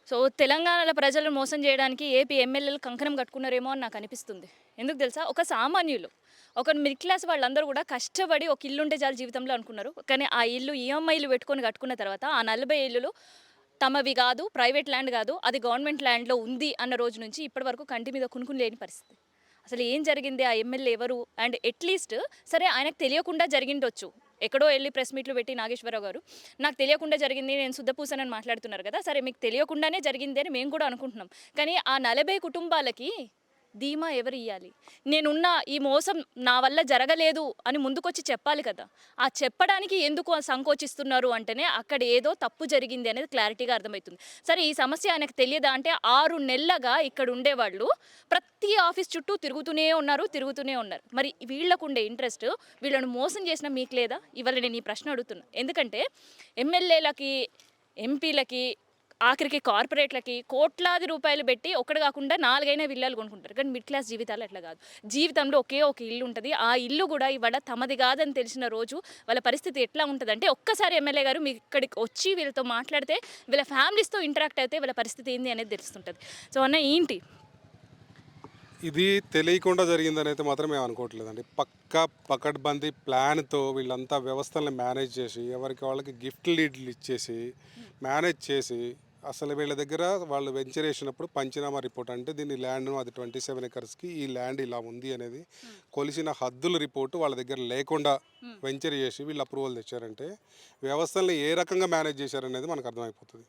So, తెలంగాణలో ప్రజలను మోసం జేయడానికి ఏపీ ఎమ్మెల్యేలు కంకణం కట్టుకున్నారేమో అని నాకనిపిస్తుంది. ఎందుకు తెలుసా? ఒక సామాన్యులు, ఒక మిడిల్ క్లాస్ వాళ్ళందరూ గూడా కష్టపడి ఒక ఇల్లుంటే చాలు జీవితంలో అనుకున్నారు. కానీ ఆ ఇల్లు ఈఎంఐలు పెట్టుకొని కట్టుకున్న తర్వాత ఆ 40 ఇల్లులు తమవి గాదు, ప్రైవేట్ ల్యాండ్ గాదు, అది గవర్నమెంట్ ల్యాండ్‌లో ఉంది అన్న రోజు నుంచి ఇప్పటి వరకు కంటి మీద కునుకుని లేని పరిస్థితి. అసలు ఏం జరిగింది? ఆ ఎమ్మెల్యే ఎవరు? అండ్ అట్‌లీస్ట్ సరే ఆయనకు తెలియకుండా జరిగిండొచ్చు. ఎక్కడో ఎళ్లి ప్రెస్ మీట్‌లు పెట్టి నాగేశ్వరరావు గారు, నాకు తెలియకుండా జరిగింది, నేను శుద్ధపూసనని మాట్లాడుతున్నారు కదా! సరే మీకు తెలియకుండానే జరిగింది అని మేము కూడా అనుకుంటున్నాం. కానీ ఆ 40 కుటుంబాలకి ధీమా ఎవరియ్యాలి? నేనున్నా, ఈ మోసం నా వల్ల జరగలేదు అని ముందుకొచ్చి చెప్పాలి కదా! ఆ చెప్పడానికి ఎందుకు సంకోచిస్తున్నారు అంటేనే అక్కడ ఏదో తప్పు జరిగింది అనేది క్లారిటీగా అర్థమైతుంది. సరే ఈ సమస్య ఆయనకు తెలియదా అంటే 6 నెలలుగా ఇక్కడ ఉండేవాళ్ళు ప్రతి ఆఫీస్ చుట్టూ తిరుగుతూనే ఉన్నారు. మరి వీళ్ళకుండే ఇంట్రెస్ట్ వీళ్ళని మోసం చేసినా మీకు లేదా? ఇవాళ నేను ఈ ప్రశ్న అడుగుతున్నా. ఎందుకంటే ఎమ్మెల్యేలకి, ఎంపీలకి ఆఖరికి కార్పొరేట్‌లకి కోట్లాది రూపాయలు బెట్టి ఒక్కటి గాకుండా 4 విల్లాలు కొనుక్కుంటారు. కానీ మిడిల్ క్లాస్ జీవితాలు అట్లా గాదు. జీవితంలో ఒకే ఒక ఇల్లు ఉంటది. ఆ ఇల్లు గూడా ఇవాళ తమది గాదని తెలిసిన రోజు వాళ్ళ పరిస్థితి ఎట్లా ఉంటదంటే, ఒక్కసారి ఎమ్మెల్యే గారు మీ ఇక్కడికి వచ్చి వీళ్ళతో మాట్లాడితే, వీళ్ళ ఫ్యామిలీస్‌తో ఇంటరాక్ట్ అయితే వీళ్ళ పరిస్థితి ఏంది అనేది తెలుస్తుంటది. సో, అన్న ఏంటి? ఇది తెలియకుండా జరిగిందనైతే మాత్రం మేము అనుకోవట్లేదండి. పక్కా పకడ్బందీ ప్లాన్‌తో వీళ్ళంతా వ్యవస్థల్ని మేనేజ్ చేసి, ఎవరికి వాళ్ళకి గిఫ్ట్ లీడ్‌లు ఇచ్చేసి, మేనేజ్ చేసి, అసలు వీళ్ళ దగ్గర వాళ్ళు వెంచర్ ఏసినప్పుడు పంచనామా రిపోర్ట్ అంటే దీని ల్యాండ్‌ను అది 27 ఎకర్స్‌కి ఈ ల్యాండ్ ఇలా ఉంది అనేది కొలిసిన హద్దుల రిపోర్ట్ వాళ్ళ దగ్గర లేకుండా వెంచర్ చేసి వీళ్ళు అప్రూవల్ తెచ్చారంటే, వ్యవస్థల్ని ఏ రకంగా మేనేజ్ చేశారనేది మనకు అర్థమైపోతది.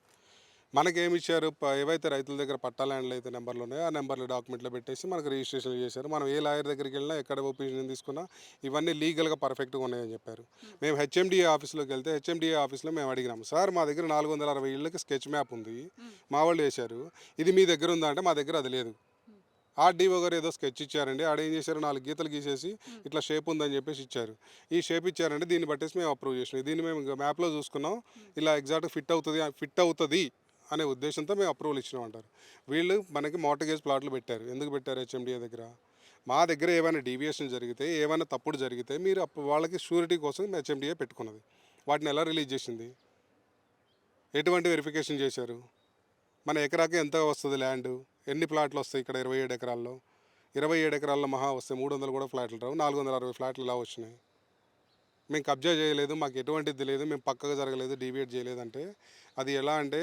మనకేమిచ్చారు ఏవైతే రైతుల దగ్గర పట్టా ల్యాండ్లు అయితే నెంబర్లు ఉన్నాయో ఆ నెంబర్లు డాక్యుమెంట్లో పెట్టేసి మనకు రిజిస్ట్రేషన్ చేశారు. మనం ఏ లాయర్ దగ్గరికి వెళ్ళినా ఎక్కడ ఒపీనియన్ తీసుకున్నా ఇవన్నీ లీగల్గా పర్ఫెక్ట్గా ఉన్నాయని చెప్పారు. మేము హెచ్ఎండిఏ ఆఫీస్లోకి వెళ్తే హెచ్ఎండిఏ ఆఫీస్లో మేము అడిగినాం, సార్ మా దగ్గర 460 ఇళ్ళకి స్కెచ్ మ్యాప్ ఉంది, మా వాళ్ళు వేశారు, ఇది మీ దగ్గర ఉందా అంటే మా దగ్గర అది లేదు. ఆర్డీఓ గారు ఏదో స్కెచ్ ఇచ్చారండి, ఆడేం చేశారు 4 గీతలు గీసేసి ఇట్లా షేప్ ఉందని చెప్పేసి ఇచ్చారు. ఈ షేప్ ఇచ్చారంటే దీన్ని బట్టేసి మేము అప్రూవ్ చేసినాం, దీన్ని మేము మ్యాప్లో చూసుకున్నాం, ఇలా ఎగ్జాక్ట్గా ఫిట్ అవుతుంది అనే ఉద్దేశంతో మేము అప్రూవల్ ఇచ్చినాం అంటారు. వీళ్ళు మనకి మార్టగేజ్ ప్లాట్లు పెట్టారు. ఎందుకు పెట్టారు హెచ్ఎండిఏ దగ్గర? మా దగ్గర ఏమైనా డీవియేషన్ జరిగితే, ఏమైనా తప్పుడు జరిగితే మీరు వాళ్ళకి షూరిటీ కోసం హెచ్ఎండిఏ పెట్టుకున్నది. వాటిని ఎలా రిలీజ్ చేసింది? ఎటువంటి వెరిఫికేషన్ చేశారు? మన ఎకరాకి ఎంత వస్తుంది ల్యాండ్? ఎన్ని ప్లాట్లు వస్తాయి ఇక్కడ 27 ఎకరాల్లో? 27 ఎకరాల్లో మహా వస్తే 300 కూడా ఫ్లాట్లు రావు, 460 ఫ్లాట్లు ఇలా వచ్చినాయి. మేము కబ్జా చేయలేదు, మాకు ఎటువంటిది లేదు, మేము పక్కగా జరగలేదు, డీవియేట్ చేయలేదంటే అది ఎలా అంటే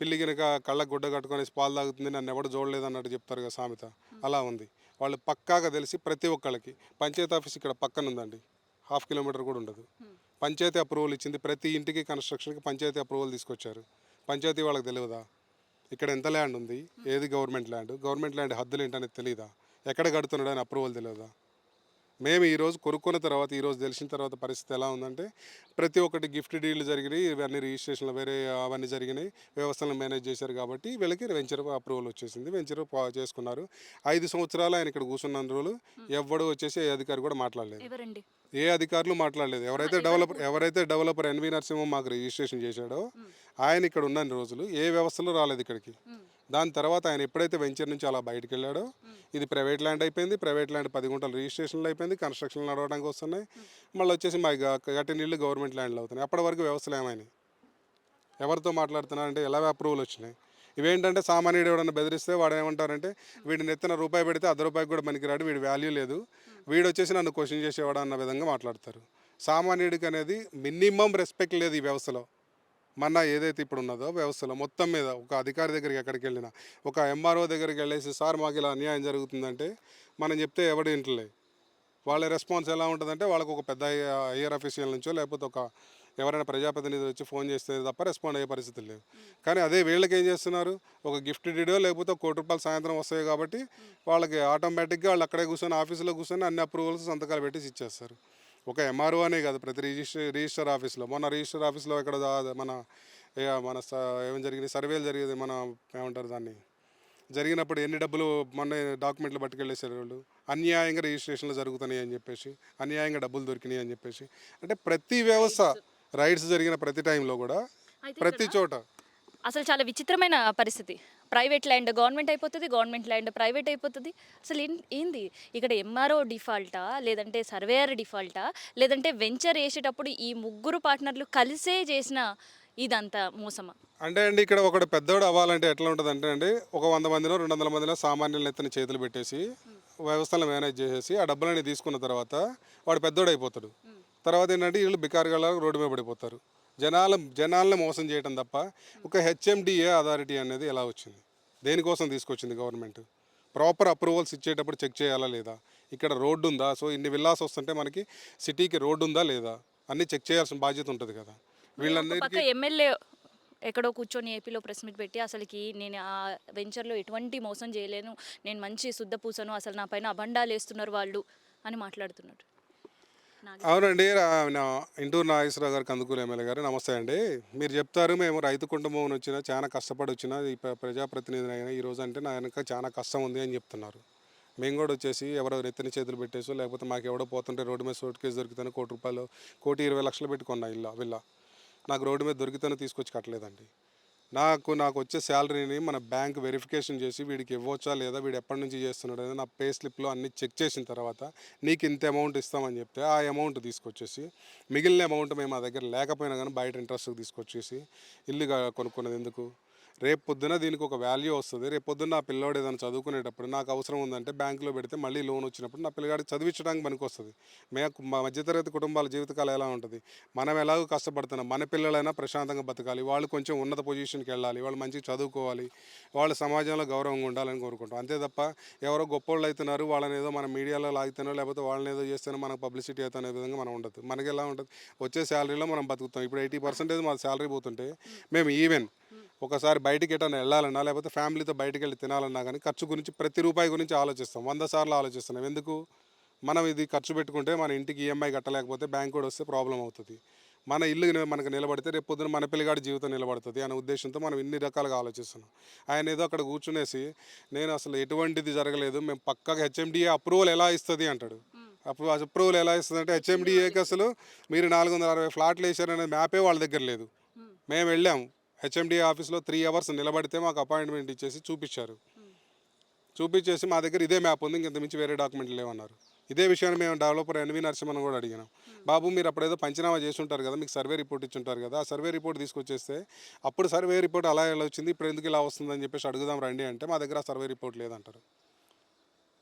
పిల్లి కనుక కళ్ళకు గుడ్డ కట్టుకొని పాలు తాగుతుంది, నన్ను ఎవడు చూడలేదు అన్నట్టు చెప్తారు కదా సామెత, అలా ఉంది. వాళ్ళు పక్కాగా తెలిసి ప్రతి ఒక్కళ్ళకి పంచాయతీ ఆఫీస్ ఇక్కడ పక్కన ఉందండి, 1/2 కిలోమీటర్ కూడా ఉండదు. పంచాయతీ అప్రూవల్ ఇచ్చింది, ప్రతి ఇంటికి కన్స్ట్రక్షన్కి పంచాయతీ అప్రూవల్ తీసుకొచ్చారు. పంచాయతీ వాళ్ళకి తెలియదా ఇక్కడ ఎంత ల్యాండ్ ఉంది, ఏది గవర్నమెంట్ ల్యాండ్ హద్దులు ఏంటనేది తెలియదా, ఎక్కడ కడుతున్నాడు అని అప్రూవల్ తెలియదా? మేము ఈరోజు కొనుక్కున్న తర్వాత, ఈరోజు తెలిసిన తర్వాత పరిస్థితి ఎలా ఉందంటే ప్రతి ఒక్కటి గిఫ్ట్ డీల్ జరిగినాయి, ఇవన్నీ రిజిస్ట్రేషన్లు వేరే అవన్నీ జరిగినాయి, వ్యవస్థలను మేనేజ్ చేశారు కాబట్టి వీళ్ళకి వెంచర్ అప్రూవల్ వచ్చేసింది, వెంచర్ చేసుకున్నారు. 5 సంవత్సరాలు ఆయన ఇక్కడ కూర్చున్న రోజులు ఎవ్వడు వచ్చేసి ఏ అధికారి కూడా మాట్లాడలేదు, ఎవరండి? ఏ అధికారులు మాట్లాడలేదు. ఎవరైతే డెవలపర్ ఎన్వి నరసింహం మాకు రిజిస్ట్రేషన్ చేశాడో ఆయన ఇక్కడ ఉన్న రోజులు ఏ వ్యవస్థలో రాలేదు ఇక్కడికి. దాని తర్వాత ఆయన ఎప్పుడైతే వెంచర్ నుంచి అలా బయటకు వెళ్ళాడో ఇది ప్రైవేట్ ల్యాండ్ అయిపోయింది. ప్రైవేట్ ల్యాండ్ 10 గుంటలు రిజిస్ట్రేషన్లు అయిపోయింది, కన్స్ట్రక్షన్లు నడవడానికి వస్తున్నాయి. మళ్ళీ వచ్చేసి మా కట్టిన ఇళ్ళు గవర్నమెంట్ ల్యాండ్లు అవుతున్నాయి. అప్పటి వరకు వ్యవస్థలు ఏమైనాయి? ఎవరితో మాట్లాడుతున్నారంటే ఎలా అప్రూవల్ వచ్చినాయి? ఇవేంటంటే సామాన్యుడు ఎవడన్నా బెదిరిస్తే వాడు ఏమంటారంటే వీడిని ఎత్తున రూపాయి పెడితే రూపాయికి కూడా పనికిరాడు, వీడి వాల్యూ లేదు, వీడు వచ్చేసి నన్ను క్వశ్చన్ చేసేవాడు అన్న విధంగా మాట్లాడతారు. సామాన్యుడికి అనేది మినిమం రెస్పెక్ట్ లేదు ఈ వ్యవస్థలో. మన ఏదైతే ఇప్పుడు ఉన్నదో వ్యవస్థలో మొత్తం మీద ఒక అధికారి దగ్గరికి ఎక్కడికి వెళ్ళినా, ఒక ఎంఆర్ఓ దగ్గరికి వెళ్ళేసి సార్ మాకు ఇలా అన్యాయం జరుగుతుందంటే మనం చెప్తే ఎవడు ఇంటలే. వాళ్ళ రెస్పాన్స్ ఎలా ఉంటుందంటే వాళ్ళకు ఒక పెద్ద హైయర్ అఫీషియల్ నుంచో లేకపోతే ఒక ఎవరైనా ప్రజాప్రతినిధులు వచ్చి ఫోన్ చేస్తే తప్ప రెస్పాండ్ అయ్యే పరిస్థితులు లేవు. కానీ అదే వీళ్ళకి ఏం చేస్తున్నారు, ఒక గిఫ్ట్ డీడో లేకపోతే ₹1,00,00,000 సాయంత్రం వస్తాయి కాబట్టి వాళ్ళకి ఆటోమేటిక్గా వాళ్ళు అక్కడే కూర్చొని ఆఫీసులో కూర్చొని అన్ని అప్రూవల్స్ సంతకాలు పెట్టి ఇచ్చేస్తారు. ఒక ఎంఆర్ఓ అనే కాదు, ప్రతి రిజిస్టర్ ఆఫీస్లో, మొన్న రిజిస్టర్ ఆఫీస్లో ఇక్కడ మన మన ఏం జరిగింది, సర్వేలు జరిగేది, మన ఏమంటారు దాన్ని, జరిగినప్పుడు ఎన్ని డబ్బులు మొన్న డాక్యుమెంట్లు పట్టుకెళ్ళేసారు వాళ్ళు, అన్యాయంగా రిజిస్ట్రేషన్లు జరుగుతున్నాయి అని చెప్పేసి, అన్యాయంగా డబ్బులు దొరికినాయి అని చెప్పేసి. అంటే ప్రతి వ్యవస్థ రైట్స్ జరిగిన ప్రతి టైంలో కూడా ప్రతి చోట అసలు చాలా విచిత్రమైన పరిస్థితి. ప్రైవేట్ ల్యాండ్ గవర్నమెంట్ అయిపోతది, గవర్నమెంట్ ల్యాండ్ ప్రైవేట్ అయిపోతది. అసలు ఏంది? ఇక్కడ ఎంఆర్ఓ డిఫాల్టా? లేదంటే సర్వేయర్ డిఫాల్టా? లేదంటే వెంచర్ ఏసేటప్పుడు ఈ ముగ్గురు పార్ట్నర్లు కలిసే చేసిన ఇదంతా మోసమా? అంటే అండి ఇక్కడ ఒకడు పెద్దోడు అవ్వాలంటే ఎట్లా ఉంటుంది అంటే అండి ఒక 100 మందిలో 200 మందిలో సామాన్యుల ఎత్తున చేతులు పెట్టేసి వ్యవస్థలను మేనేజ్ చేసేసి ఆ డబ్బులన్నీ తీసుకున్న తర్వాత వాడు పెద్దోడు అయిపోతాడు. తర్వాత ఏంటంటే వీళ్ళు బికారుగా రోడ్డు మీద పడిపోతారు. జనాలను మోసం చేయడం తప్ప ఒక హెచ్ఎండిఏ అథారిటీ అనేది ఎలా వచ్చింది, దేనికోసం తీసుకొచ్చింది గవర్నమెంట్? ప్రాపర్ అప్రూవల్స్ ఇచ్చేటప్పుడు చెక్ చేయాలా లేదా, ఇక్కడ రోడ్డు ఉందా, సో ఇన్ని విల్లాస్ వస్తుంటే మనకి సిటీకి రోడ్డు ఉందా లేదా అన్నీ చెక్ చేయాల్సిన బాధ్యత ఉంటుంది కదా ఒక పక్క వీళ్ళందరికీ. ఎమ్మెల్యే ఎక్కడో కూర్చొని ఏపీలో ప్రెస్ మీట్ పెట్టి అసలుకి నేను ఆ వెంచర్లో ఎటువంటి మోసం చేయలేను, నేను మంచి శుద్ధ పూసను, అసలు నా పైన అబండాలు వేస్తున్నారు వాళ్ళు అని మాట్లాడుతున్నాడు. అవునండి. ఇంటూరు నాగేశ్వరరావు గారికి అందుకూల ఎమ్మెల్యే గారు నమస్తే అండి. మీరు చెప్తారు మేము రైతు కుటుంబం నుంచి వచ్చినా చాలా కష్టపడి వచ్చినా ఈ ప్రజాప్రతినిధి అయినా ఈరోజు అంటే నా వెనక చాలా కష్టం ఉంది అని చెప్తున్నారు. మేము కూడా వచ్చేసి ఎవరో నెత్తిన చేతులు పెట్టేసో లేకపోతే మాకు ఎవడో పోతుంటే రోడ్డు మీద సూట్ కేసు దొరికితేనే ₹1,20,00,000 1,20,00,000 పెట్టి కొన్నా విల్లా నాకు రోడ్డు మీద దొరికితేనే తీసుకొచ్చి కట్టలేదండి. నాకు వచ్చే శాలరీని మన బ్యాంక్ వెరిఫికేషన్ చేసి వీడికి ఇవ్వచ్చా లేదా, వీడు ఎప్పటి నుంచి చేస్తున్నాడు అనేది నా పే స్లిప్లో అన్ని చెక్ చేసిన తర్వాత నీకు ఇంత అమౌంట్ ఇస్తామని చెప్తే ఆ అమౌంట్ తీసుకొచ్చేసి మిగిలిన అమౌంట్ మేము మా దగ్గర లేకపోయినా కానీ బయట ఇంట్రెస్ట్కి తీసుకొచ్చేసి ఇల్లు కొనుక్కున్నది ఎందుకు? రేపు పొద్దున దీనికి ఒక వాల్యూ వస్తుంది. రేపు పొద్దున్న నా పిల్లోడు ఏదైనా చదువుకునేటప్పుడు నాకు అవసరం ఉందంటే బ్యాంకులో పెడితే మళ్ళీ లోన్ వచ్చినప్పుడు నా పిల్లగాడికి చదివించడానికి పనికి వస్తుంది. మా మధ్యతరగతి కుటుంబాల జీవితకాలం ఎలా ఉంటుంది? మనం ఎలాగో కష్టపడుతున్నాం, మన పిల్లలైనా ప్రశాంతంగా బతకాలి, వాళ్ళు కొంచెం ఉన్నత పొజిషన్కి వెళ్ళాలి, వాళ్ళు మంచిగా చదువుకోవాలి, వాళ్ళు సమాజంలో గౌరవంగా ఉండాలని కోరుకుంటాం. అంతే తప్ప ఎవరో గొప్పోళ్ళు అవుతున్నారు వాళ్ళని ఏదో మన మీడియాలో లాగుతానో లేకపోతే వాళ్ళని ఏదో చేస్తేనో మనకు పబ్లిసిటీ అవుతున్న విధంగా మనం ఉండదు. మనకి ఎలా ఉంటుంది? వచ్చే శాలరీలో మనం బతుకుతాం. ఇప్పుడు 80% మా శాలరీ పోతుంటే మేము ఈవెన్ ఒకసారి బయటికి ఎటన్నా వెళ్ళాలన్నా లేకపోతే ఫ్యామిలీతో బయటికి వెళ్ళి తినాలన్నా కానీ ఖర్చు గురించి ప్రతి రూపాయి గురించి ఆలోచిస్తాం. 100 సార్లు ఆలోచిస్తున్నాం. ఎందుకు? మనం ఇది ఖర్చు పెట్టుకుంటే మన ఇంటికి ఈఎంఐ కట్టలేకపోతే బ్యాంక్ కూడా వస్తే ప్రాబ్లం అవుతుంది. మన ఇల్లు మనకు నిలబడితే రేపు పొద్దున మన పిల్లగాడి జీవితం నిలబడుతుంది అనే ఉద్దేశంతో మనం ఇన్ని రకాలుగా ఆలోచిస్తున్నాం. ఆయన ఏదో అక్కడ కూర్చునేసి నేను అసలు ఎటువంటిది జరగలేదు, మేము పక్కగా హెచ్ఎండిఏ అప్రూవల్ ఎలా ఇస్తుంది అంటాడు. అప్రూవల్ ఎలా ఇస్తుంది అంటే హెచ్ఎండిఏకి అసలు మీరు 460 ఫ్లాట్లు వేసారనే మ్యాపే వాళ్ళ దగ్గర లేదు. మేము వెళ్ళాము హెచ్ఎండిఏ ఆఫీస్లో 3 అవర్స్ నిలబడితే మాకు అపాయింట్మెంట్ ఇచ్చేసి చూపించారు. చూపించేసి మా దగ్గర ఇదే మ్యాప్ ఉంది, ఇంత మించి వేరే డాక్యుమెంట్లు లేవన్నారు. ఇదే విషయాన్ని మేము డెవలపర్ ఎన్వి నరసింహన్ కూడా అడిగినాం. బాబు మీరు అప్పుడేదో పంచనామా చేసి ఉంటారు కదా, మీకు సర్వే రిపోర్ట్ ఇచ్చి ఉంటారు కదా, ఆ సర్వే రిపోర్ట్ తీసుకొచ్చేస్తే అప్పుడు సర్వే రిపోర్ట్ అలా ఎలా వచ్చింది, ఇప్పుడు ఎందుకు ఇలా వస్తుందని చెప్పేసి అడుగుదాం రండి అంటే మా దగ్గర సర్వే రిపోర్ట్ లేదంటారు.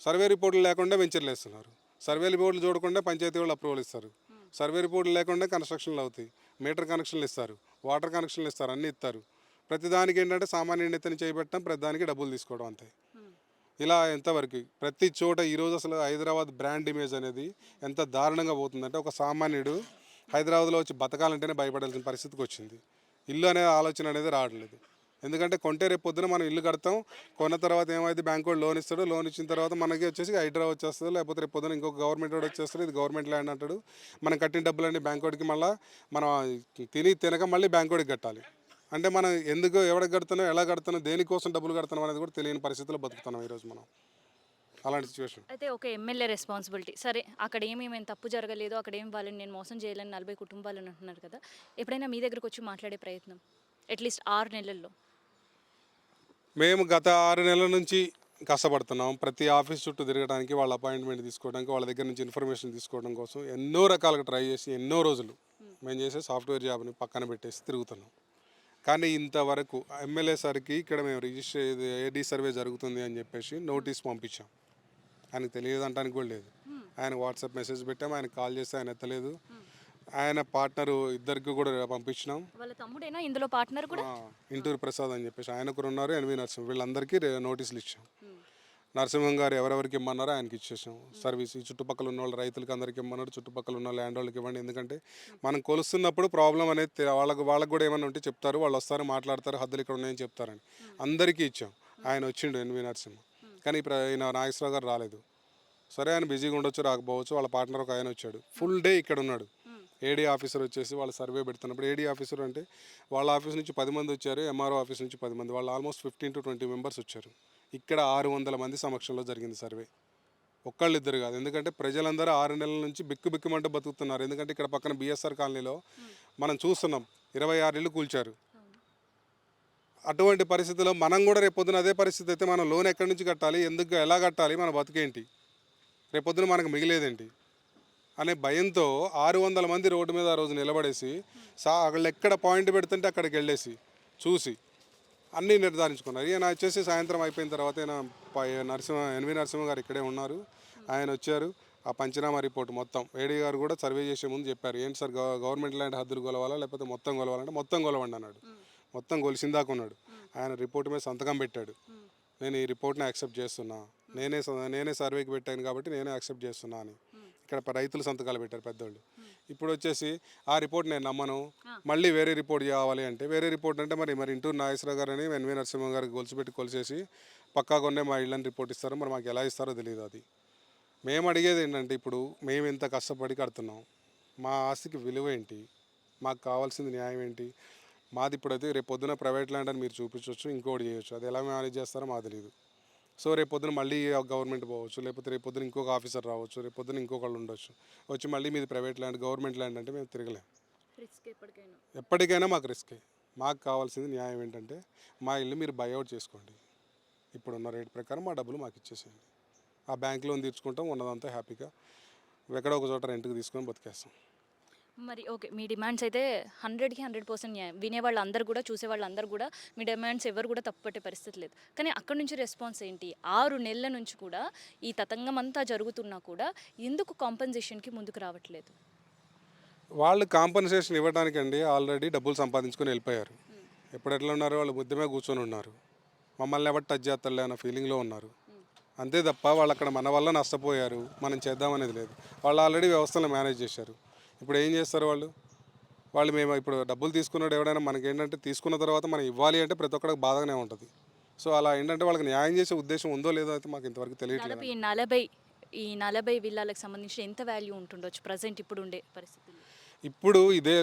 సర్వే రిపోర్ట్లు లేకుండా వెంచర్లు వేస్తున్నారు. సర్వే రిపోర్ట్లు చూడకుండా పంచాయతీ వాళ్ళు అప్రూవల్ ఇస్తారు. సర్వే రిపోర్ట్లు లేకుండా కన్స్ట్రక్షన్లు అవుతాయి, మీటర్ కనెక్షన్లు ఇస్తారు, వాటర్ కనెక్షన్లు ఇస్తారు, అన్నీ ఇస్తారు. ప్రతిదానికి ఏంటంటే సామాన్య ఎత్తున చేయబెట్టడం, ప్రతిదానికి డబ్బులు తీసుకోవడం అంతే. ఇలా ఎంతవరకు ప్రతి చోట ఈరోజు అసలు హైదరాబాద్ బ్రాండ్ ఇమేజ్ అనేది ఎంత దారుణంగా పోతుందంటే ఒక సామాన్యుడు హైదరాబాద్లో వచ్చి బతకాలంటేనే భయపడాల్సిన పరిస్థితికి వచ్చింది. ఇల్లు అనే ఆలోచన అనేది రావట్లేదు. ఎందుకంటే కొంటే రేపు పొద్దున మనం ఇల్లు కడతాం, కొన్న తర్వాత ఏమైతే బ్యాంక్ వాడు లోన్ ఇస్తాడు, లోన్ ఇచ్చిన తర్వాత మనకి వచ్చేసి హైడ్రా వచ్చేస్తుంది, లేకపోతే రేపు పొద్దున ఇంకొక గవర్నమెంట్ వాడు వచ్చేస్తాడు, ఇది గవర్నమెంట్ ల్యాండ్ అంటాడు. మనం కట్టిన డబ్బులన్నీ బ్యాంక్ వాడికి మళ్ళీ మనం తినక మళ్ళీ బ్యాంక్ వాడికి కట్టాలి. అంటే మనం ఎందుకు ఎవరికి కడుతున్నాం, ఎలా కడుతున్నాం, దేనికోసం డబ్బులు కడుతున్నాం అనేది కూడా తెలియని పరిస్థితిలో బతుకుతున్నాం ఈరోజు మనం. అలాంటి సిచ్యువేషన్. అయితే ఒక ఎమ్మెల్యే రెస్పాన్సిబిలిటీ సరే, అక్కడ ఏమేమి తప్పు జరగలేదు, అక్కడ ఏం వాళ్ళని నేను మోసం చేయలేని 40 కుటుంబాలు అంటున్నారు కదా, ఎప్పుడైనా మీ దగ్గరకు వచ్చి మాట్లాడే ప్రయత్నం అట్లీస్ట్ 6 నెలల్లో? మేము గత 6 నెలల నుంచి కష్టపడుతున్నాం. ప్రతి ఆఫీస్ చుట్టూ తిరగడానికి, వాళ్ళ అపాయింట్మెంట్ తీసుకోవడానికి, వాళ్ళ దగ్గర నుంచి ఇన్ఫర్మేషన్ తీసుకోవడం కోసం ఎన్నో రకాలుగా ట్రై చేసి ఎన్నో రోజులు మేము చేసే సాఫ్ట్వేర్ జాబ్ని పక్కన పెట్టేసి తిరుగుతున్నాం. కానీ ఇంతవరకు ఎమ్మెల్యే సార్కి ఇక్కడ మేము రిజిస్టర్ ఏడీ సర్వే జరుగుతుంది అని చెప్పేసి నోటీస్ పంపించాం. ఆయనకు తెలియదు అంటానికి కూడా లేదు. ఆయన వాట్సాప్ మెసేజ్ పెట్టాం, ఆయన కాల్ చేస్తే ఆయన ఎత్తలేదు. ఆయన పార్ట్నరు ఇద్దరికి కూడా పంపించినాం. వాళ్ళ తమ్ముడేనా ఇందులో పార్ట్నర్ కూడా? ఇంటూరు ప్రసాద్ అని చెప్పేసి ఆయన కూడా ఉన్నారు, ఎన్వి నరసింహ, వీళ్ళందరికీ నోటీసులు ఇచ్చాం. నరసింహం గారు ఎవరెవరికి ఇమ్మన్నారో ఆయనకి ఇచ్చేసాం సర్వీస్. ఈ చుట్టుపక్కల ఉన్న వాళ్ళు రైతులకి అందరికీ ఇమ్మన్నారు, చుట్టుపక్కల ఉన్న ల్యాండ్ వాళ్ళకి ఇవ్వండి. ఎందుకంటే మనం కొలుస్తున్నప్పుడు ప్రాబ్లం అనేది వాళ్ళకు కూడా ఏమైనా ఉంటే చెప్తారు, వాళ్ళు వస్తారు మాట్లాడతారు, హద్దులు ఇక్కడ ఉన్నాయని చెప్తారని అందరికీ ఇచ్చాం. ఆయన వచ్చిండు ఎన్వి నరసింహ, కానీ ఇప్పుడు ఈయన నాగేశ్వరరావు గారు రాలేదు. సరే ఆయన బిజీగా ఉండొచ్చు, రాకపోవచ్చు. వాళ్ళ పార్ట్నర్ ఒక ఆయన వచ్చాడు, ఫుల్ డే ఇక్కడ ఉన్నాడు. ఏడీ ఆఫీసర్ వచ్చేసి వాళ్ళు సర్వే పెడుతున్నప్పుడు, ఏడీ ఆఫీసర్ అంటే వాళ్ళ ఆఫీస్ నుంచి 10 మంది వచ్చారు, ఎంఆర్ఓ ఆఫీస్ నుంచి 10 మంది, వాళ్ళు ఆల్మోస్ట్ 15 to 20 మెంబర్స్ వచ్చారు. ఇక్కడ 600 మంది సమక్షంలో జరిగింది సర్వే, ఒక్కళ్ళిద్దరు కాదు. ఎందుకంటే ప్రజలందరూ 6 నెలల నుంచి బిక్కుమంటూ బతుకుతున్నారు. ఎందుకంటే ఇక్కడ పక్కన బిఎస్ఆర్ కాలనీలో మనం చూస్తున్నాం 26 ఇళ్ళు కూల్చారు. అటువంటి పరిస్థితుల్లో మనం కూడా రేపొద్దున అదే పరిస్థితి అయితే మనం లోన్ ఎక్కడి నుంచి కట్టాలి, ఎందుకు ఎలా కట్టాలి, మన బతుకేంటి, రేపొద్దున మనకు మిగిలేదేంటి అనే భయంతో 600 మంది రోడ్డు మీద ఆ రోజు నిలబడేసి అక్కడ ఎక్కడ పాయింట్ పెడుతుంటే అక్కడికి వెళ్ళేసి చూసి అన్నీ నిర్ధారించుకున్నారు. ఈయన వచ్చేసి సాయంత్రం అయిపోయిన తర్వాత ఎన్వి నరసింహ గారు ఇక్కడే ఉన్నారు. ఆయన వచ్చారు. ఆ పంచనామా రిపోర్ట్ మొత్తం ఏడీ గారు కూడా సర్వే చేసే ముందు చెప్పారు, ఏంటి సార్ గవర్నమెంట్ ల్యాండ్ హద్దులు కొలవాలా లేకపోతే మొత్తం కొలవాలంటే మొత్తం కొలవండి అన్నాడు. మొత్తం కొలిసిందాక ఉన్నాడు. ఆయన రిపోర్ట్ మీద సంతకం పెట్టాడు. నేను ఈ రిపోర్ట్ని యాక్సెప్ట్ చేస్తున్నా, నేనే సర్వేకి పెట్టాను కాబట్టి నేనే యాక్సెప్ట్ చేస్తున్నా అని. ఇక్కడ రైతులు సంతకాలు పెట్టారు పెద్దోళ్ళు. ఇప్పుడు వచ్చేసి ఆ రిపోర్ట్ నేను నమ్మను, మళ్ళీ వేరే రిపోర్ట్ కావాలి అంటే వేరే రిపోర్ట్ అంటే మరి ఇంటూరు నాగేశ్వరరావు గారు అని ఎన్వి నరసింహ గారికి గొలుసుపెట్టి కొలిసేసి పక్కా కొన్నే మా ఇళ్ళని రిపోర్ట్ ఇస్తారు. మరి మాకు ఎలా ఇస్తారో తెలియదు. అది మేము అడిగేది ఏంటంటే, ఇప్పుడు మేము ఎంత కష్టపడి కడుతున్నాం, మా ఆస్తికి విలువ ఏంటి, మాకు కావాల్సింది న్యాయం ఏంటి. మాది ఇప్పుడైతే రేపు పొద్దున ప్రైవేట్ ల్యాండ్ అని మీరు చూపించవచ్చు, ఇంకోటి చేయొచ్చు. అది ఎలా మేనేజ్ చేస్తారో మాకు తెలియదు. సో రేపు పొద్దున మళ్ళీ గవర్నమెంట్ పోవచ్చు, లేకపోతే రేపు పొద్దున ఇంకొక ఆఫీసర్ రావచ్చు, రేపు పొద్దున ఇంకొకళ్ళు ఉండొచ్చు, వచ్చి మళ్ళీ మీది ప్రైవేట్ ల్యాండ్ గవర్నమెంట్ ల్యాండ్ అంటే మేము తిరగలేం. ఎప్పటికైనా మాకు రిస్కే. మాకు కావాల్సింది న్యాయం ఏంటంటే, మా ఇల్లు మీరు బైఅవుట్ చేసుకోండి, ఇప్పుడున్న రేట్ ప్రకారం మా డబ్బులు మాకు ఇచ్చేసేయండి. ఆ బ్యాంక్ లోన్ తీర్చుకుంటాం, ఉన్నదంతా హ్యాపీగా ఎక్కడో ఒక చోట రెంట్కి తీసుకొని బతికేస్తాం. మరి ఓకే, మీ డిమాండ్స్ అయితే 100కి 100% న్యాయం. వినేవాళ్ళు అందరూ కూడా, చూసేవాళ్ళు అందరూ కూడా మీ డిమాండ్స్ ఎవరు కూడా తప్పుపట్టే పరిస్థితి లేదు. కానీ అక్కడి నుంచి రెస్పాన్స్ ఏంటి? 6 నెలల నుంచి కూడా ఈ తతంగం అంతా జరుగుతున్నా కూడా ఎందుకు కాంపెన్సేషన్కి ముందుకు రావట్లేదు? వాళ్ళు కాంపన్సేషన్ ఇవ్వడానికండి ఆల్రెడీ డబ్బులు సంపాదించుకొని వెళ్ళిపోయారు. ఎప్పుడు ఎట్లా ఉన్నారు, వాళ్ళు ముద్దమే కూర్చొని ఉన్నారు. మమ్మల్ని ఎవరు టచ్ చేస్తారులే అన్న ఫీలింగ్లో ఉన్నారు. అంతే తప్ప వాళ్ళు అక్కడ మన వల్ల నష్టపోయారు, మనం చేద్దామనేది లేదు. వాళ్ళు ఆల్రెడీ వ్యవస్థలను మేనేజ్ చేశారు. ఇప్పుడు ఏం చేస్తారు వాళ్ళు మేము ఇప్పుడు డబ్బులు తీసుకున్నాడు ఎవడైనా మనకేంటంటే, తీసుకున్న తర్వాత మనం ఇవ్వాలి అంటే ప్రతి ఒక్కరికి బాధగానే ఉంటుంది. సో అలా ఏంటంటే వాళ్ళకి న్యాయం చేసే ఉద్దేశం ఉందో లేదో అయితే మాకు ఇంతవరకు తెలియట్లేదు. దాదాపు ఈ 40 విల్లాలకు సంబంధించి ఎంత వాల్యూ ఉంటుండొచ్చు ప్రజెంట్ ఇప్పుడు ఉండే పరిస్థితుల్లో? ఇప్పుడు ఇదే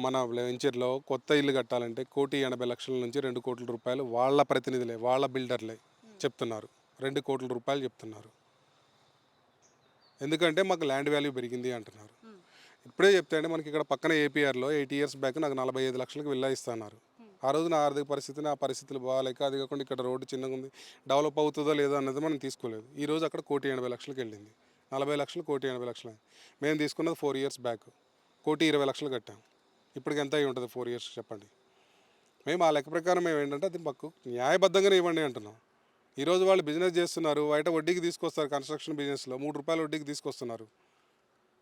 మన వెంచర్లో కొత్త ఇల్లు కట్టాలంటే 1,80,00,000 నుంచి 2 కోట్ల రూపాయలు వాళ్ళ ప్రతినిధులే, వాళ్ళ బిల్డర్లే చెప్తున్నారు. 2 కోట్ల రూపాయలు చెప్తున్నారు. ఎందుకంటే మాకు ల్యాండ్ వాల్యూ పెరిగింది అంటున్నారు. ఇప్పుడే చెప్తే అంటే మనకి ఇక్కడ పక్కన ఏపీఆర్లో 8 ఇయర్స్ బ్యాక్ నాకు 45 లక్షలకు విల్లా ఇస్తున్నారు. ఆ రోజు నా ఆర్థిక పరిస్థితి, నా పరిస్థితులు బాగాలేక, అది కాకుండా ఇక్కడ రోడ్డు చిన్నగా ఉంది, డెవలప్ అవుతుందో లేదో అన్నది మనం తీసుకోలేదు. ఈ రోజు అక్కడ 1,80,00,000 వెళ్ళింది. 40 లక్షలు 1,80,00,000. మేము తీసుకున్నది 4 ఇయర్స్ బ్యాక్ 1,20,00,000 కట్టాం. ఇప్పటికి ఎంత అయి ఉంటుంది 4 ఇయర్స్ చెప్పండి. మేము ఆ లెక్క ప్రకారం మేము ఏంటంటే అది మాకు న్యాయబద్ధంగానే ఇవ్వండి అంటున్నాం. ఈరోజు వాళ్ళు బిజినెస్ చేస్తున్నారు, బయట వడ్డీకి తీసుకొస్తారు, కన్స్ట్రక్షన్ బిజినెస్లో 3 రూపాయల వడ్డీకి తీసుకొస్తున్నారు.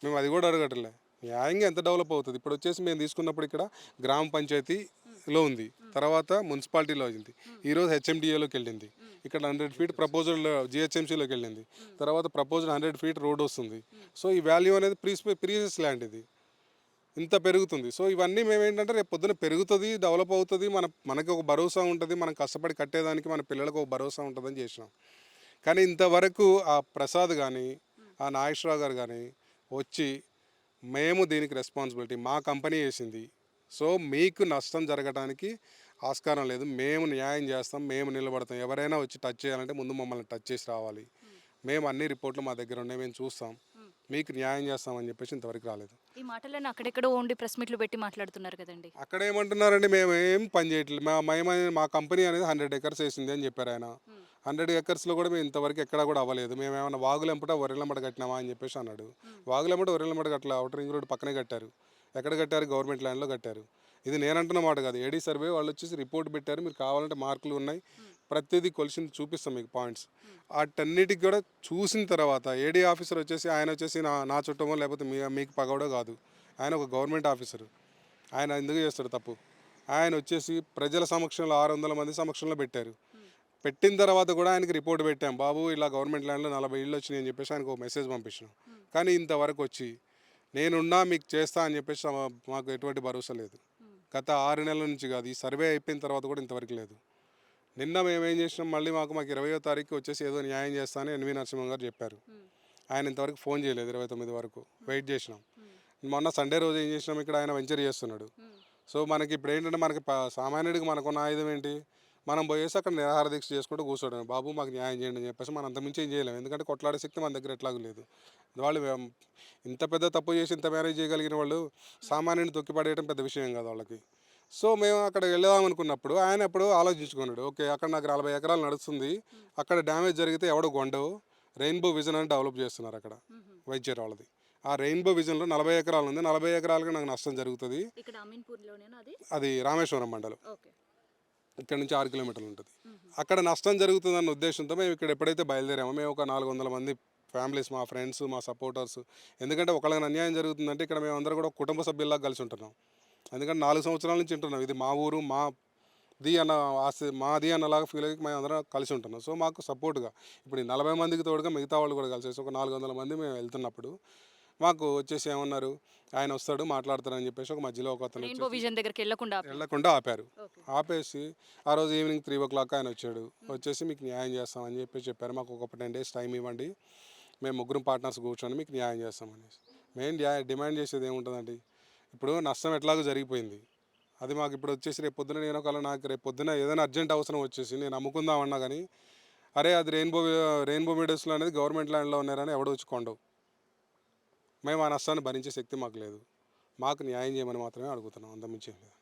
మేము అది కూడా అడగట్లే. న్యాయంగా ఎంత డెవలప్ అవుతుంది. ఇప్పుడు వచ్చేసి మేము తీసుకున్నప్పుడు ఇక్కడ గ్రామ పంచాయతీలో ఉంది, తర్వాత మున్సిపాలిటీలో అయింది, ఈరోజు హెచ్ఎండిఏలోకి వెళ్ళింది. ఇక్కడ 100 ఫీట్ ప్రపోజల్ జిహెచ్ఎంసీలోకి వెళ్ళింది, తర్వాత ప్రపోజల్ 100 ఫీట్ రోడ్ వస్తుంది. సో ఈ వాల్యూ అనేది ప్రీవియస్ ల్యాండ్ ఇది ఇంత పెరుగుతుంది. సో ఇవన్నీ మేము ఏంటంటే రేపు పొద్దున పెరుగుతుంది, డెవలప్ అవుతుంది, మనకి ఒక భరోసా ఉంటుంది, మనం కష్టపడి కట్టేదానికి మన పిల్లలకు ఒక భరోసా ఉంటుందని చేసినాం. కానీ ఇంతవరకు ఆ ప్రసాద్ కానీ ఆ నాగేశ్వరరావు గారు కానీ వచ్చి మేము దీనికి రెస్పాన్సిబిలిటీ మా కంపెనీ చేసింది, సో మీకు నష్టం జరగడానికి ఆస్కారం లేదు, మేము న్యాయం చేస్తాం, మేము నిలబడతాం, ఎవరైనా వచ్చి టచ్ చేయాలంటే ముందు మమ్మల్ని టచ్ చేసి రావాలి, మేము అన్ని రిపోర్ట్లు మా దగ్గర ఉన్నాయి, మేము చూస్తాం, మీకు న్యాయం చేస్తామని చెప్పేసి ఇంతవరకు రాలేదు. ఈ మాటలను అక్కడెక్కడో ఉండి ప్రెస్ మీట్లు పెట్టి మాట్లాడుతున్నారు కదండి. అక్కడ ఏమంటున్నారండి, మేము ఏం పని చేయట్లేదు, మా కంపెనీ అనేది 100 ఎకర్స్ వేసింది అని చెప్పారు ఆయన. 100 ఎకర్స్లో కూడా మేము ఇంతవరకు ఎక్కడా కూడా అవ్వలేదు, మేము ఏమైనా వాగులెంపట వరిలెంపట కట్టినామా అని చెప్పేసి అన్నాడు. వాగులెంపట వరిలెంపట కట్టలే, అవుటర్ రింగ్ రోడ్ పక్కనే కట్టారు. ఎక్కడ కట్టారు? గవర్నమెంట్ ల్యాండ్లో కట్టారు. ఇది నేనంటున్న మాట కాదు, ఏడీ సర్వే వాళ్ళు వచ్చేసి రిపోర్ట్ పెట్టారు, మీరు కావాలంటే మార్కులు ఉన్నాయి, ప్రతిదీ కొలిసింది చూపిస్తాం మీకు పాయింట్స్. వాటన్నిటికి కూడా చూసిన తర్వాత ఏడీ ఆఫీసర్ వచ్చేసి ఆయన వచ్చేసి నా చుట్టమో లేకపోతే మీకు పగవడో కాదు, ఆయన ఒక గవర్నమెంట్ ఆఫీసరు. ఆయన ఎందుకు చేస్తాడు తప్పు? ఆయన వచ్చేసి ప్రజల సమక్షంలో 600 మంది సమక్షంలో పెట్టారు. పెట్టిన తర్వాత కూడా ఆయనకి రిపోర్ట్ పెట్టాం, బాబు ఇలా గవర్నమెంట్ ల్యాండ్లో 40 ఇళ్ళు వచ్చినాయి అని చెప్పేసి ఆయనకు ఒక మెసేజ్ పంపించినాం. కానీ ఇంతవరకు వచ్చి నేనున్నా మీకు చేస్తా అని చెప్పేసి మాకు ఎటువంటి భరోసా లేదు. గత 6 నెలల నుంచి కాదు, ఈ సర్వే అయిపోయిన తర్వాత కూడా ఇంతవరకు లేదు. నిన్న మేమేం చేసినాం, మళ్ళీ మాకు 20వ తారీఖు వచ్చేసి ఏదో న్యాయం చేస్తా అని ఎన్వి నరసింహ గారు చెప్పారు. ఆయన ఇంతవరకు ఫోన్ చేయలేదు, 29 వరకు వెయిట్ చేసినాం. మొన్న సండే రోజు ఏం చేసినాం, ఇక్కడ ఆయన వెంచర్ చేస్తున్నాడు. సో మనకి ఇప్పుడు ఏంటంటే మనకి సామాన్యుడికి మనకున్న ఆయుధం ఏంటి, మనం పోయేసి అక్కడ నిరాహార దీక్ష చేసుకుంటూ కూర్చోవడం, బాబు మాకు న్యాయం చేయండి అని చెప్పేసి. మనం అంతమించి ఏం చేయలేము, ఎందుకంటే కొట్లాడే శక్తి మన దగ్గర ఎట్లాగూ లేదు. వాళ్ళు ఇంత పెద్ద తప్పు చేసి ఇంత మేనేజ్ చేయగలిగిన వాళ్ళు సామాన్యుని తొక్కిపడేయడం పెద్ద విషయం కాదు వాళ్ళకి. సో మేము అక్కడ వెళ్దాం అనుకున్నప్పుడు ఆయన అప్పుడు ఆలోచించుకున్నాడు, ఓకే అక్కడ నాకు 40 ఎకరాలు నడుస్తుంది, అక్కడ డ్యామేజ్ జరిగితే ఎవడో గొండవు రెయిన్బో విజన్ అని డెవలప్ చేస్తున్నారు అక్కడ వెంచర్ వాళ్ళది. ఆ రెయిన్బో విజన్లో 40 ఎకరాలు ఉంది, 40 ఎకరాలుగా నాకు నష్టం జరుగుతుంది. ఇక్కడ అమీన్పూర్లోనేనా అది? అది రామేశ్వరం మండలం, ఓకే. ఇక్కడ నుంచి 6 కిలోమీటర్లు ఉంటుంది. అక్కడ నష్టం జరుగుతుందన్న ఉద్దేశంతో మేము ఇక్కడ ఎప్పుడైతే బయలుదేరామో మేము ఒక 400 మంది ఫ్యామిలీస్, మా ఫ్రెండ్స్, మా సపోర్టర్స్. ఎందుకంటే ఒకళ్ళకి అన్యాయం జరుగుతుందంటే ఇక్కడ మేము అందరూ కూడా కుటుంబ సభ్యుల్లాగా కలిసి ఉంటున్నాం. ఎందుకంటే 4 సంవత్సరాల నుంచి ఉంటున్నాం, ఇది మా ఊరు, మాది అన్న ఆస్తి, మాది అన్నలాగా ఫీల్ అయ్యి మేము అందరం కలిసి ఉంటున్నాం. సో మాకు సపోర్ట్గా ఇప్పుడు ఈ 40 మందికి తోడుగా మిగతా వాళ్ళు కూడా కలిసేసి ఒక 400 మంది మేము వెళ్తున్నప్పుడు మాకు వచ్చేసి ఏమన్నారు, ఆయన వస్తాడు మాట్లాడతారని చెప్పేసి ఒక మధ్యలో ఒక అతను రెయిన్బో విజన్ దగ్గరికి వెళ్ళకుండా వెళ్లకుండా ఆపారు. ఓకే. ఆపేసి ఆ రోజు ఈవినింగ్ 3 o'clock ఆయన వచ్చాడు. వచ్చేసి మీకు న్యాయం చేస్తామని చెప్పారు. మాకు ఒక 10 days టైం ఇవ్వండి, మేము ముగ్గురు పార్ట్నర్స్ కూర్చొని మీకు న్యాయం చేస్తామనేసి. మేము డిమాండ్ చేసేది ఏముంటుందండి, ఇప్పుడు నష్టం ఎట్లాగో జరిగిపోయింది, అది మాకు ఇప్పుడు వచ్చేసి రేపు పొద్దున నేను ఒకవేళ నాకు రేపు పొద్దున ఏదైనా అర్జెంట్ అవసరం వచ్చేసి నేను అమ్ముకుందామన్నా కానీ అరే అది రెయిన్బో మీడియాస్లో అనేది గవర్నమెంట్ ల్యాండ్లో ఉన్నారని ఎవడు వచ్చుకోండవు. మేము ఆ నష్టాన్ని భరించే శక్తి మాకు లేదు. మాకు న్యాయం చేయమని మాత్రమే అడుగుతున్నాం, అంతమించి ఏం లేదు.